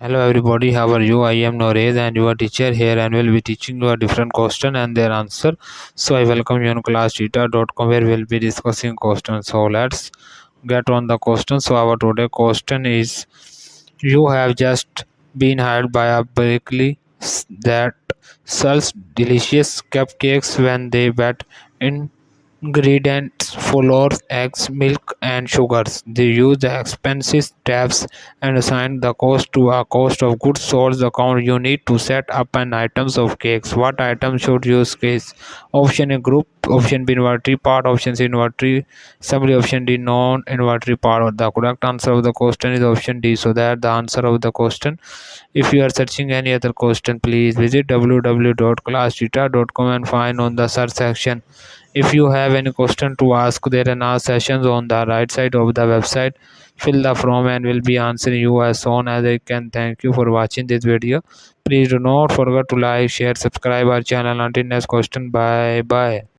Hello everybody, how are you? I am Norez and your teacher here and will be teaching you a different question and their answer. So I welcome you on classtheta.com where we'll be discussing questions. So let's get on the question. So our today question is, you have just been hired by a bakery that sells delicious cupcakes when they bet in ingredients flour, eggs, milk, and sugars. They use the expenses tabs and assign the cost to a cost of goods sold account. You need to set up an items of cakes. What item should use case? Option A group, option B inventory part, option C inventory summary, option D non-inventory part. The correct answer of the question is option D. So that the answer of the question. If you are searching any other question, please visit www.classtheta.com and find on the search section. If you have any question to ask, there are sessions on the right side of the website. Fill the form and will be answering you as soon as I can. Thank you for watching this video. Please do not forget to like, share, subscribe our channel. Until next question. Bye bye.